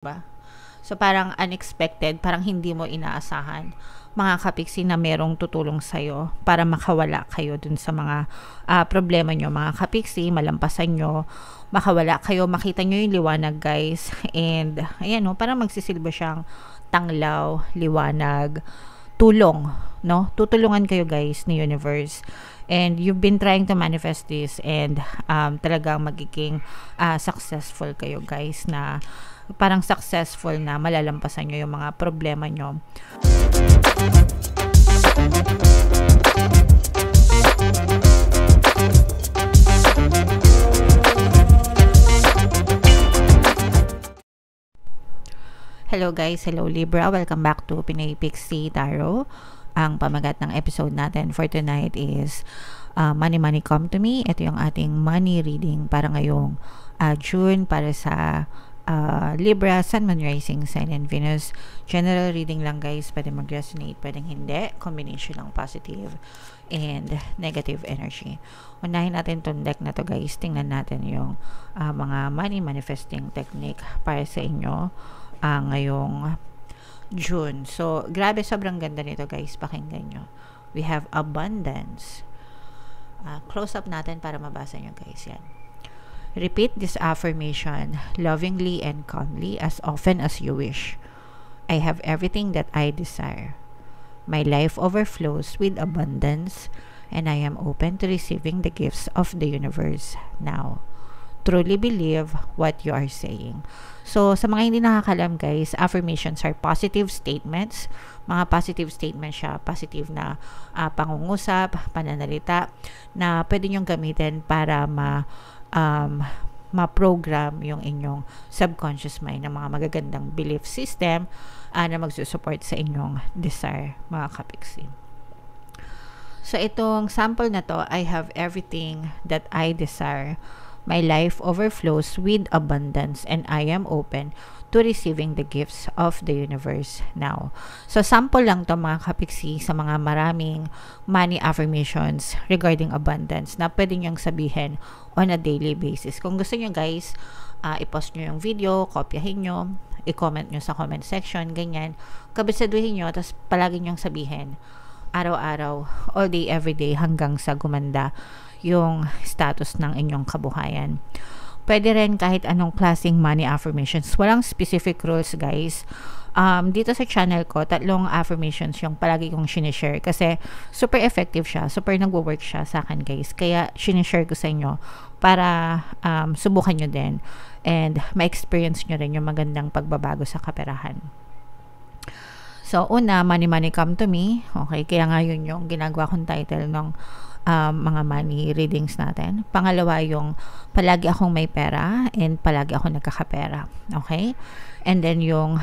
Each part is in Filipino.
ba? So, parang unexpected, parang hindi mo inaasahan, mga kapiksi, na merong tutulong sa'yo para makawala kayo dun sa mga problema nyo, mga kapiksi, malampasan nyo, makawala kayo, makita nyo yung liwanag, guys. And, ayan, no, parang magsisilbi siyang tanglaw, liwanag, tulong, no? Tutulungan kayo, guys, ni universe. And you've been trying to manifest this, and talagang magiging successful kayo, guys, na parang successful na malalampasan nyo yung mga problema nyo. Hello guys, hello Libra, welcome back to Pinay Pixie Tarot. Ang pamagat ng episode natin for tonight is Money Money Come to Me. Ito yung ating money reading para ngayong June para sa Libra, Sun, Moon, Rising, Sign, and Venus. General reading lang, guys. Pwede mag-resonate, pwedeng hindi. Combination ng positive and negative energy. Unahin natin itong deck na to, guys. Tingnan natin yung mga money manifesting technique para sa inyo ngayong June. So, grabe, sobrang ganda nito, guys. Pakinggan nyo. We have abundance. Close up natin para mabasa nyo, guys. Yan. Repeat this affirmation lovingly and calmly as often as you wish. I have everything that I desire. My life overflows with abundance, and I am open to receiving the gifts of the universe now. Truly believe what you are saying. So, sa mga hindi nakakalam, guys, affirmations are positive statements. Mga positive statements siya, positive na pangungusap, pananalita, na pwede nyong gamitin para ma-program yung inyong subconscious mind ng mga magagandang belief system na magsusupport sa inyong desire, mga kapiksi. So, itong sample na to, I have everything that I desire. My life overflows with abundance, and I am open to receiving the gifts of the universe now. So, sample lang to, mga kapiksi, sa mga maraming money affirmations regarding abundance na pwede niyong sabihin on a daily basis. Kung gusto niyo, guys, i-post nyo yung video, kopyahin nyo, i-comment nyo sa comment section, ganyan. Kabisaduhin nyo, tapos palagi nyong sabihin, araw-araw, all day, every day, hanggang sa gumanda yung status ng inyong kabuhayan. Pwede rin kahit anong klaseng money affirmations. Walang specific rules, guys. Dito sa channel ko, 3 affirmations yung palagi kong sinishare kasi super effective siya, super nagwo-work siya sa akin, guys. Kaya sinishare ko sa inyo para subukan nyo din and ma-experience nyo rin yung magandang pagbabago sa kaperahan. So, una, Money Money Come to Me. Okay, kaya nga yun yung ginagawa kong title ng mga money readings natin. Pangalawa, yung palagi akong may pera and palagi akong nagkakapera. Okay? And then yung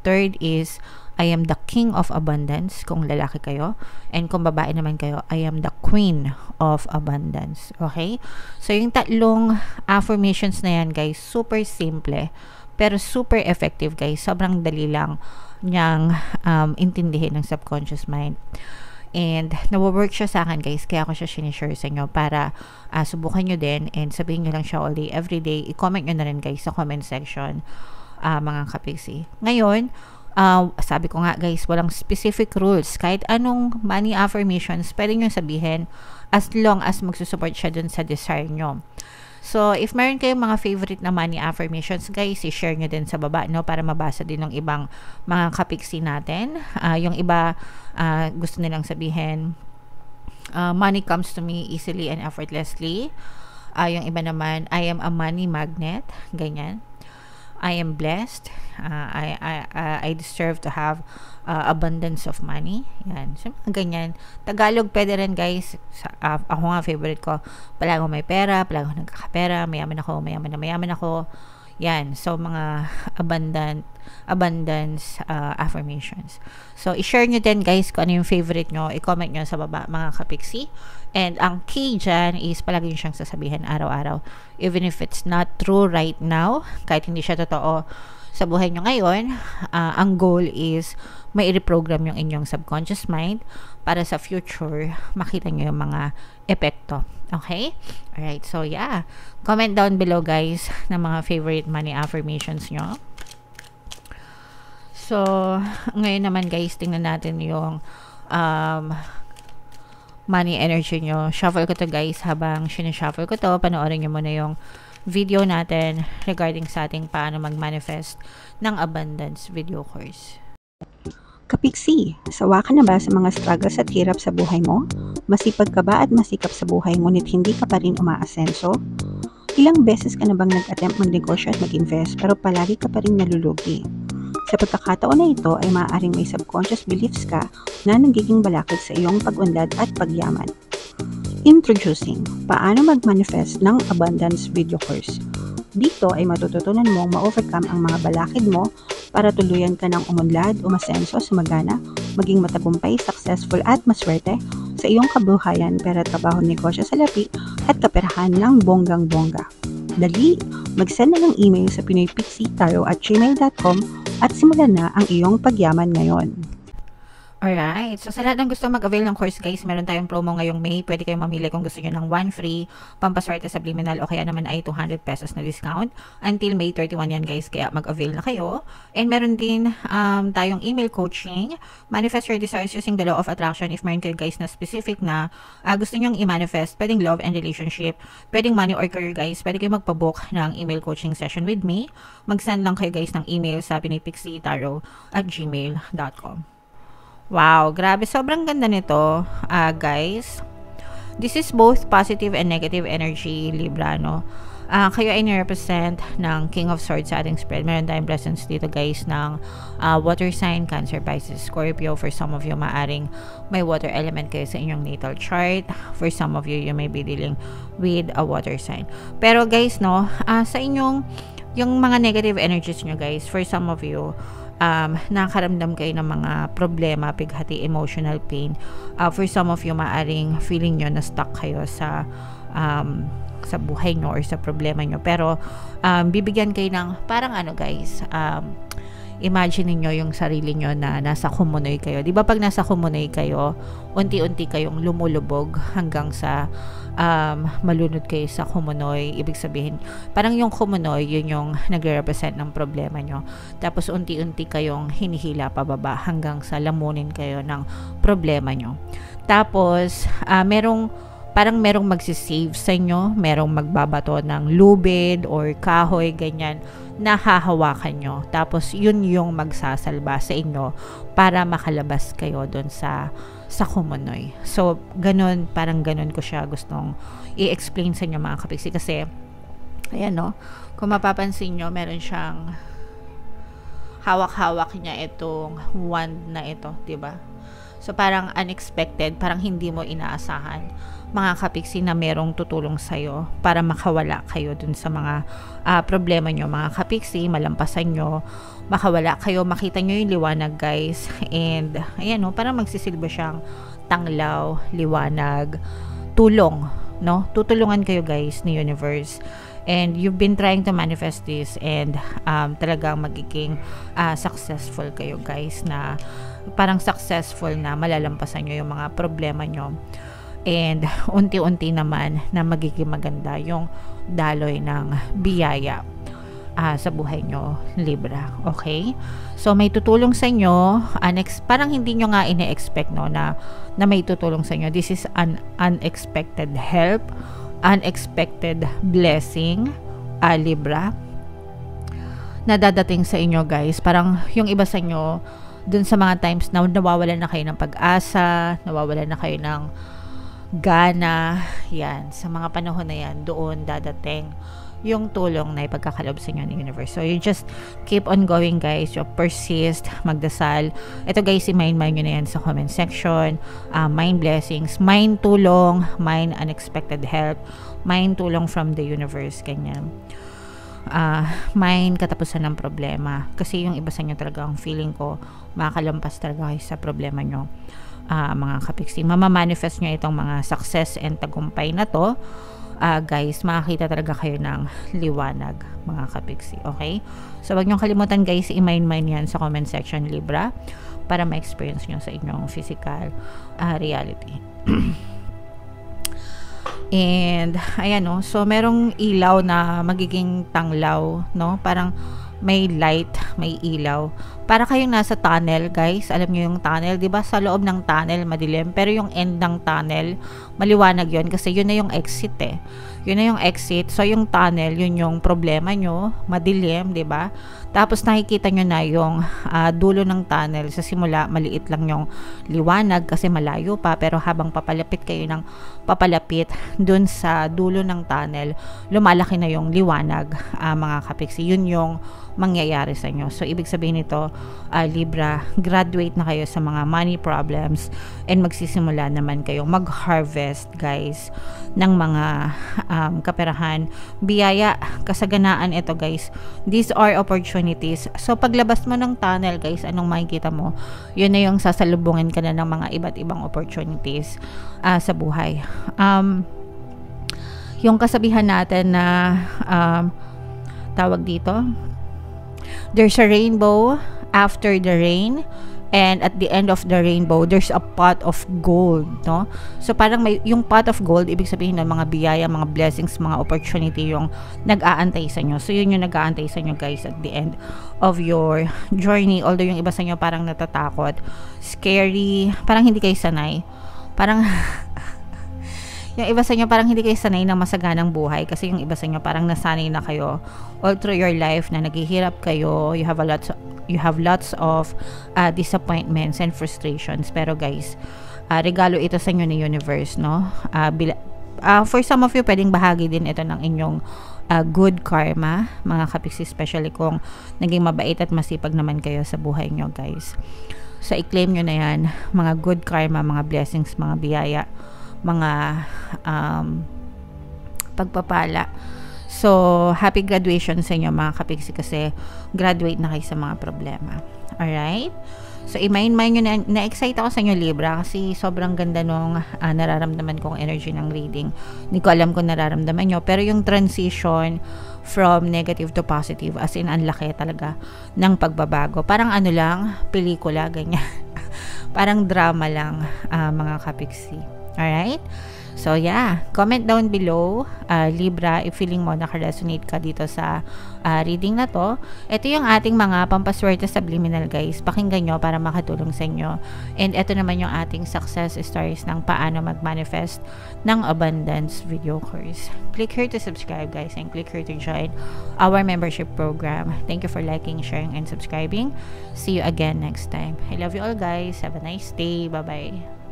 third is I am the King of Abundance kung lalaki kayo, and kung babae naman kayo, I am the Queen of Abundance. Okay? So yung 3 affirmations na yan, guys, super simple pero super effective, guys. Sobrang dali lang niyang intindihin ng subconscious mind. And nawo-work siya sa akin, guys, kaya ako siya sinishare sa inyo para subukan nyo din and sabihin nyo lang siya all day, every day. I-comment nyo na rin, guys, sa comment section, mga kapiksi. Ngayon, sabi ko nga, guys, walang specific rules. Kahit anong money affirmations, pwede nyo sabihin as long as magsusupport siya dun sa desire nyo. So, if meron kayong mga favorite na money affirmations, guys, i-share nyo din sa baba, no, para mabasa din ng ibang mga kapiksi natin. Yung iba, gusto nilang sabihin, money comes to me easily and effortlessly. Yung iba naman, I am a money magnet, ganyan. I am blessed. I deserve to have abundance of money. Yan. So, ganyan. Tagalog, pwede rin, guys. Ako nga, favorite ko. Palagi ako may pera, palagi ako nagkakapera, mayaman ako, mayaman ako. Yan. So, mga abundance affirmations. So, i-share nyo din, guys, kung ano yung favorite nyo. I-comment nyo sa baba, mga kapiksi. And ang key dyan is palagi nyo siyang sasabihin araw-araw. Even if it's not true right now, kahit hindi siya totoo sa buhay nyo ngayon, ang goal is may reprogram yung inyong subconscious mind para sa future makita nyo yung mga epekto. Okay? Alright, so yeah. Comment down below, guys, ng mga favorite money affirmations nyo. So, ngayon naman guys, tingnan natin yung money energy nyo. Shuffle ko to guys. Habang sinushuffle ko to, panoorin nyo muna yung video natin regarding sa ating paano mag-manifest ng abundance video course. Kapiksi, sawa ka na ba sa mga struggles at hirap sa buhay mo? Masipag ka ba at masikap sa buhay ngunit hindi ka pa rin umaasenso? Ilang beses ka na bang nag-attempt magnegosyo at mag-invest pero palagi ka pa rin nalulugi? Sa pagkakataon na ito ay maaaring may subconscious beliefs ka na nagiging balakid sa iyong pag-unlad at pagyaman. Introducing, paano mag-manifest ng abundance video course. Dito ay matututunan mong ma-overcome ang mga balakid mo para tuluyan ka ng umunlad, umasenso, sumagana, maging matagumpay, successful at maswerte sa iyong kabuhayan, pera, trabaho, negosyo, salapi at kaperahan ng bonggang-bongga. Dali, mag-send na ng email sa pinoypixie@gmail.com at simulan na ang iyong pagyaman ngayon. Alright. So, sa lahat ng gusto mag-avail ng course, guys, meron tayong promo ngayong May. Pwede kayong mamili kung gusto nyo ng 1 free, pampaswerte subliminal, o kaya naman ay 200 pesos na discount. Until May 31 yan, guys. Kaya mag-avail na kayo. And meron din tayong email coaching. Manifest your desires using the law of attraction. If meron kayo, guys, na specific na gusto nyong i-manifest, pwedeng love and relationship, pwedeng money or career, guys. Pwede kayong magpabook ng email coaching session with me. Mag-send lang kayo, guys, ng email sa pinoypixie@gmail.com. Wow, grabe. Sobrang ganda nito, guys. This is both positive and negative energy, Libra, no? Kayo ay nirepresent ng King of Swords sa ating spread. Meron tayong presence dito, guys, ng water sign, Cancer, Pisces, Scorpio. For some of you, maaring may water element kayo sa inyong natal chart. For some of you, you may be dealing with a water sign. Pero, guys, no, sa inyong, yung mga negative energies nyo, guys, for some of you, nakaramdam kayo ng mga problema, pighati, emotional pain. For some of you, maaring feeling nyo na stuck kayo sa buhay nyo or sa problema nyo. Pero, bibigyan kayo ng, parang ano guys, imagine niyo yung sarili nyo na nasa kumunoy kayo. Di ba pag nasa kumunoy kayo, unti-unti kayong lumulubog hanggang sa malunod kayo sa kumunoy. Ibig sabihin, parang yung kumunoy, yun yung nagre-represent ng problema nyo. Tapos unti-unti kayong hinihila pababa hanggang sa lamunin kayo ng problema nyo. Tapos, parang merong magsisave sa inyo, merong magbabato ng lubid or kahoy, ganyan, na hahawakan nyo. Tapos, yun yung magsasalba sa inyo para makalabas kayo doon sa kumunoy. So, ganun, parang ganun ko siya gustong i-explain sa inyo, mga kapiksi. Kasi, ayan, no, kung mapapansin nyo, meron siyang hawak-hawak niya itong wand na ito, diba? So, parang unexpected, parang hindi mo inaasahan, mga kapiksi, na merong tutulong sa'yo para makawala kayo dun sa mga problema nyo, mga kapiksi, malampasan nyo, makawala kayo, makita nyo yung liwanag, guys. And, ayan, no, parang magsisilba siyang tanglaw, liwanag, tulong, no? Tutulungan kayo, guys, ni universe. And you've been trying to manifest this, and talagang magiging successful kayo, guys, na parang successful na malalampasan nyo yung mga problema nyo. And unti-unti naman na magiging maganda yung daloy ng biyaya sa buhay nyo, Libra. Okay? So, may tutulong sa inyo. Parang hindi nyo nga ine-expect, no, na may tutulong sa inyo. This is an unexpected help, unexpected blessing, Libra, na dadating sa inyo, guys. Parang yung iba sa inyo, dun sa mga times na nawawalan na kayo ng pag-asa, nawawalan na kayo ng gana, yan, sa mga panahon na yan, doon dadating yung tulong na ipagkakalob sa inyo ng universe. So, you just keep on going, guys. You persist, magdasal. Ito, guys, i-mind nyo na yan sa comment section. Mind blessings, mind tulong, mind unexpected help, mind tulong from the universe, ganyan. Mind katapusan ng problema. Kasi yung iba sa inyo talaga, ang feeling ko, makakalampas talaga kayo sa problema nyo, mga kapiksi. Mamamanifest nyo itong mga success and tagumpay na to, guys. Makakita talaga kayo ng liwanag, mga kapiksi. Okay? So, wag nyo kalimutan, guys, i-mind yan sa comment section, Libra, para ma-experience nyo sa inyong physical reality. And, ayan, no, so merong ilaw na magiging tanglaw, no, parang may light, may ilaw, para kayong nasa tunnel, guys. Alam niyo yung tunnel, 'di ba? Sa loob ng tunnel madilim, pero yung end ng tunnel maliwanag 'yon kasi yun na yung exit eh. Yun na yung exit. So yung tunnel, yun yung problema nyo, madilim, 'di ba? Tapos nakikita nyo na yung dulo ng tunnel. Sa simula, maliit lang yung liwanag kasi malayo pa, pero habang papalapit kayo ng papalapit dun sa dulo ng tunnel, lumalaki na yung liwanag, mga kapiksi. Yun yung mangyayari sa inyo. So ibig sabihin nito, Libra, graduate na kayo sa mga money problems and magsisimula naman kayong mag-harvest, guys, ng mga kaperahan, biyaya, kasaganaan. Ito, guys, these are opportunities. So paglabas mo ng tunnel, guys, anong makikita mo? Yun na yung sasalubungin ka na ng mga iba't ibang opportunities sa buhay. Yung kasabihan natin na tawag dito, there's a rainbow after the rain, and at the end of the rainbow there's a pot of gold, no? So parang may yung pot of gold, ibig sabihin ng mga biyaya, mga blessings, mga opportunity yung nag-aantay sa inyo. So yun yung nag-aantay sa inyo, guys, at the end of your journey. Although yung iba sa inyo parang natatakot, scary, parang hindi kayo sanay, parang yung iba sa inyo parang hindi kayo sanay ng masaganang buhay, kasi yung iba sa inyo parang nasanay na kayo all through your life na naghihirap kayo, you have lots of disappointments and frustrations. Pero guys, regalo ito sa inyo ni universe, no? For some of you, pwedeng bahagi din ito ng inyong good karma, mga kapiksi, especially kung naging mabait at masipag naman kayo sa buhay nyo, guys. So i-claim nyo na yan, mga good karma, mga blessings, mga biyaya, mga pagpapala. So happy graduation sa inyo, mga kapiksi, kasi graduate na kayo sa mga problema. Alright? So i-mind nyo na-excite ako sa inyo, Libra, kasi sobrang ganda nung nararamdaman kong energy ng reading. Hindi ko alam kung nararamdaman nyo, pero yung transition from negative to positive, as in ang laki talaga ng pagbabago. Parang ano lang, pelikula, ganyan. Parang drama lang, mga kapiksi. Alright? So yeah, comment down below, Libra, if feeling mo naka-resonate ka dito sa reading na to. Ito yung ating mga pampaswerte subliminal, guys. Pakinggan nyo para makatulong sa inyo. And ito naman yung ating success stories ng paano mag-manifest ng abundance video course. Click here to subscribe, guys, and click here to join our membership program. Thank you for liking, sharing, and subscribing. See you again next time. I love you all, guys. Have a nice day. Bye-bye.